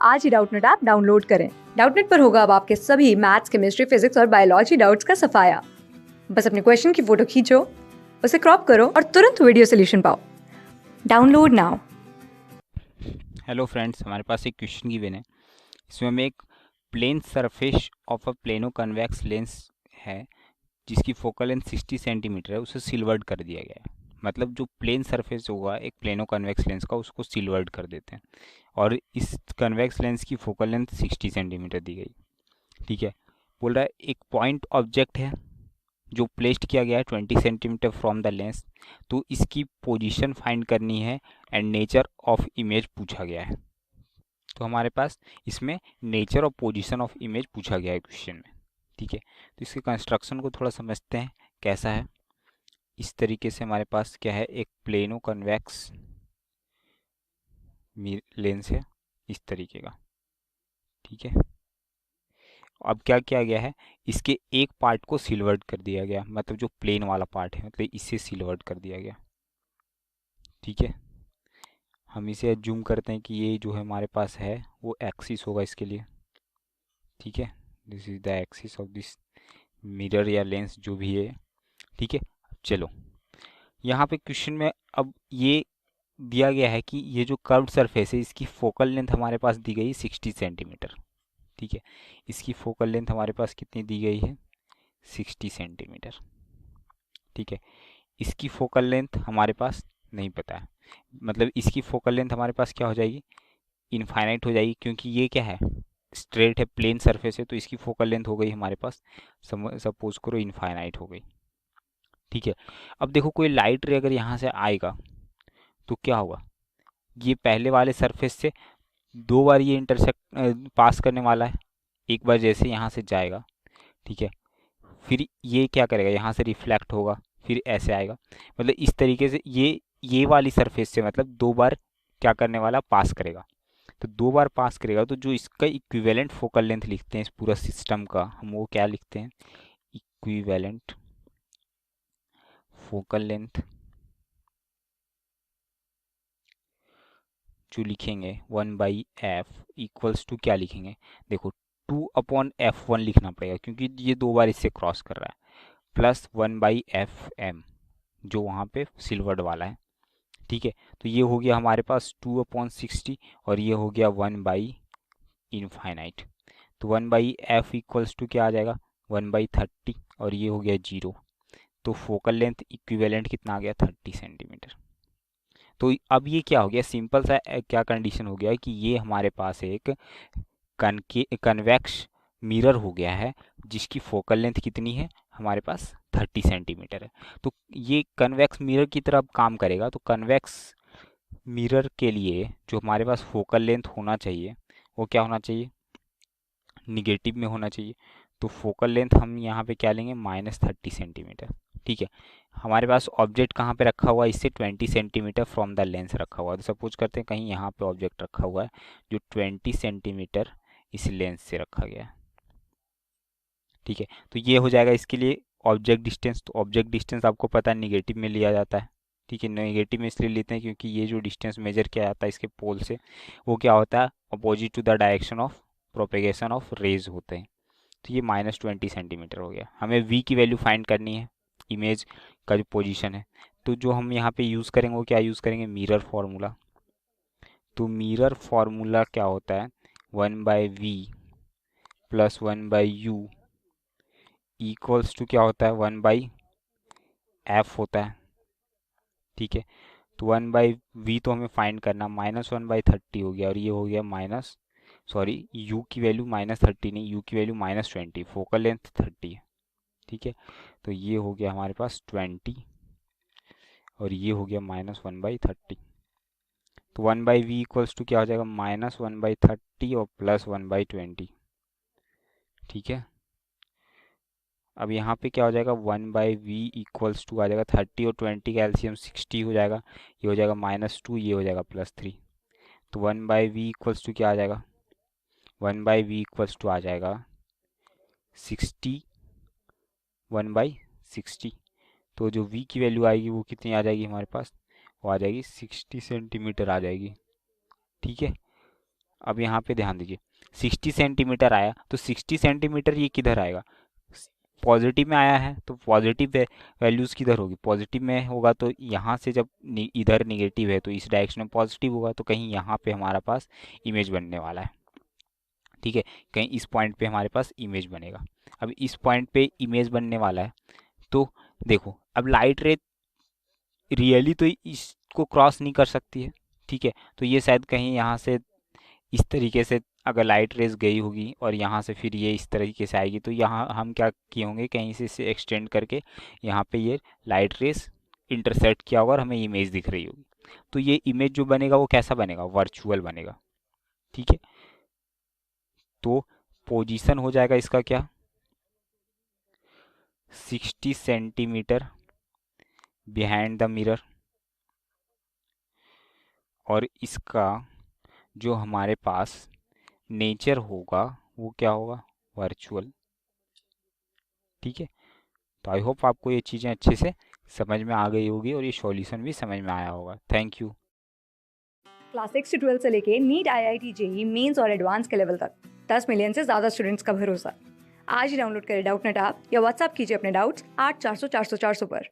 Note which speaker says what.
Speaker 1: आज ही Doubtnut app download करें। Doubtnut पर होगा अब आपके सभी मैथ्स, केमिस्ट्री, फिजिक्स और बायोलॉजी डाउट्स का सफाया। बस अपने क्वेश्चन की फोटो खींचो, उसे क्रॉप करो और तुरंत वीडियो सोल्यूशन पाओ। Download now.
Speaker 2: हेलो फ्रेंड्स, हमारे पास एक क्वेश्चन गिवन है। इसमें हमें एक plane surface of a plano convex lens है जिसकी फोकल लेंथ 60 सेंटीमीटर है, उसे सिल्वर्ड कर दिया गया है। मतलब जो प्लेन सरफेस होगा एक प्लेनो कन्वेक्स लेंस का, उसको सिल्वर्ड कर देते हैं और इस कन्वेक्स लेंस की फोकल लेंथ 60 सेंटीमीटर दी गई। ठीक है, बोल रहा है एक पॉइंट ऑब्जेक्ट है जो प्लेस्ड किया गया है 20 सेंटीमीटर फ्रॉम द लेंस, तो इसकी पोजीशन फाइंड करनी है एंड नेचर ऑफ इमेज पूछा गया है। तो हमारे पास इसमें नेचर और पोजीशन ऑफ इमेज पूछा गया है क्वेश्चन में। ठीक है, तो इसके कंस्ट्रक्शन को थोड़ा समझते हैं कैसा है। इस तरीके से हमारे पास क्या है, एक प्लेनो कन्वेक्स लेंस है इस तरीके का। ठीक है, अब क्या किया गया है, इसके एक पार्ट को सिल्वर्ड कर दिया गया, मतलब जो प्लेन वाला पार्ट है मतलब इसे सिल्वर्ड कर दिया गया। ठीक है, हम इसे जूम करते हैं कि ये जो है हमारे पास है वो एक्सिस होगा इसके लिए। ठीक है, this is the axis of this mirror या लेंस जो भी है। ठीक है, चलो यहाँ पे क्वेश्चन में अब ये दिया गया है कि ये जो कर्व्ड सरफेस है इसकी फोकल लेंथ हमारे पास दी गई है 60 सेंटीमीटर। ठीक है, इसकी फोकल लेंथ हमारे पास कितनी दी गई है, 60 सेंटीमीटर। ठीक है, इसकी फोकल लेंथ हमारे पास नहीं पता है, मतलब इसकी फोकल लेंथ हमारे पास क्या हो जाएगी, इनफाइनाइट हो जाएगी, क्योंकि ये क्या है, स्ट्रेट है, प्लेन सरफेस है, तो इसकी फोकल लेंथ हो गई हमारे पास, सपोज करो इनफाइनाइट हो गई। ठीक है, अब देखो कोई लाइट रे अगर यहाँ से आएगा तो क्या होगा, ये पहले वाले सरफेस से दो बार ये इंटरसेक्ट पास करने वाला है। एक बार जैसे यहाँ से जाएगा, ठीक है, फिर ये क्या करेगा, यहाँ से रिफ्लेक्ट होगा, फिर ऐसे आएगा, मतलब इस तरीके से ये वाली सरफेस से मतलब दो बार क्या करने वाला, पास करेगा। तो दो बार पास करेगा तो जो इसका इक्विवेलेंट फोकल लेंथ लिखते हैं इस पूरा सिस्टम का, हम वो क्या लिखते हैं, इक्विवेलेंट फोकल लेंथ जो लिखेंगे 1/f इक्वल्स टू क्या लिखेंगे, देखो 2/f1 लिखना पड़ेगा क्योंकि ये दो बार इससे क्रॉस कर रहा है, प्लस 1/fm जो वहाँ पे सिल्वर्ड वाला है। ठीक है, तो ये हो गया हमारे पास 2/60 और ये हो गया 1/इनफाइनाइट। तो 1/f इक्वल्स टू क्या आ जाएगा, 1/30 और ये हो गया 0। तो फोकल लेंथ इक्विवेलेंट कितना आ गया, 30 सेंटीमीटर। तो अब ये क्या हो गया, सिंपल सा क्या कंडीशन हो गया कि ये हमारे पास एक कन्वेक्स मिरर हो गया है जिसकी फोकल लेंथ कितनी है हमारे पास, 30 सेंटीमीटर है। तो ये कन्वेक्स मिरर की तरह काम करेगा। तो कन्वेक्स मिरर के लिए जो हमारे पास फोकल लेंथ होना चाहिए वो क्या होना चाहिए, निगेटिव में होना चाहिए। तो फोकल लेंथ हम यहाँ पे क्या लेंगे, -30 सेंटीमीटर। ठीक है, हमारे पास ऑब्जेक्ट कहाँ पे रखा हुआ है, इससे 20 सेंटीमीटर फ्रॉम द लेंस रखा हुआ है। तो सपोज करते हैं कहीं यहाँ पे ऑब्जेक्ट रखा हुआ है जो 20 सेंटीमीटर इस लेंस से रखा गया है। ठीक है, तो ये हो जाएगा इसके लिए ऑब्जेक्ट डिस्टेंस। तो ऑब्जेक्ट डिस्टेंस आपको पता है निगेटिव में लिया जाता है। ठीक है, नेगेटिव में इसलिए लेते हैं क्योंकि ये जो डिस्टेंस मेजर किया जाता है इसके पोल से वो क्या होता है, opposite to the direction of propagation of rays होते हैं। तो ये -20 सेंटीमीटर हो गया। हमें v की वैल्यू फाइंड करनी है, इमेज का जो पोजीशन है। तो जो हम यहाँ पे यूज़ करेंगे वो क्या यूज़ करेंगे, मिरर फार्मूला। तो मिरर फार्मूला क्या होता है, 1/v plus 1/u equals to क्या होता है, 1/f होता है। ठीक है, तो 1/v तो हमें फाइंड करना, -1/30 हो गया और ये हो गया माइनस, सॉरी u की वैल्यू -30 नहीं, u की वैल्यू -20, फोकल लेंथ 30 है। ठीक है, तो ये हो गया हमारे पास 20 और ये हो गया -1/30। तो 1/v इक्वल्स टू क्या हो जाएगा, -1/30 और +1/20। ठीक है, अब यहाँ पे क्या हो जाएगा, 1/v इक्वल्स टू आ जाएगा 30 और 20 का एलसीएम 60 हो जाएगा, ये हो जाएगा -2, ये हो जाएगा +3। तो 1/v इक्वल्स टू क्या आ जाएगा, 1/v इक्वल्स टू आ जाएगा 60, 1/60। तो जो v की वैल्यू आएगी वो कितनी आ जाएगी हमारे पास, वो आ जाएगी 60 सेंटीमीटर आ जाएगी। ठीक है, अब यहाँ पे ध्यान दीजिए 60 सेंटीमीटर आया, तो 60 सेंटीमीटर ये किधर आएगा, पॉजिटिव में आया है तो पॉजिटिव वैल्यूज़ किधर होगी, पॉजिटिव में होगा तो यहाँ से जब इधर निगेटिव है तो इस डायरेक्शन में पॉजिटिव होगा, तो कहीं यहाँ पे हमारा पास इमेज बनने वाला है। ठीक है, कहीं इस पॉइंट पे हमारे पास इमेज बनेगा। अब इस पॉइंट पे इमेज बनने वाला है, तो देखो अब लाइट रे रियली तो इसको क्रॉस नहीं कर सकती है। ठीक है, तो ये शायद कहीं यहाँ से इस तरीके से अगर लाइट रेज गई होगी और यहाँ से फिर ये इस तरीके से आएगी, तो यहाँ हम क्या किए होंगे, कहीं से इसे एक्सटेंड करके यहाँ पे ये लाइट रेज इंटरसेक्ट किया होगा और हमें इमेज दिख रही होगी। तो ये इमेज जो बनेगा वो कैसा बनेगा, वर्चुअल बनेगा। ठीक है, तो पोजीशन हो जाएगा इसका क्या, 60 सेंटीमीटर बिहाइंड द मिरर, और इसका जो हमारे पास नेचर होगा वो क्या होगा, वर्चुअल। ठीक है, तो आई होप आपको ये चीज़ें अच्छे से समझ में आ गई होगी और ये सॉल्यूशन भी समझ में आया होगा। Thank you.
Speaker 1: क्लास 6 से 12 से लेके नीट, IIT, जेईई मेंस और एडवांस के लेवल तक 10 मिलियन से ज़्यादा स्टूडेंट्स का भरोसा। आज ही डाउनलोड करें डाउटनेट ऐप या व्हाट्सएप कीजिए अपने डाउट्स 8400 400 400 पर।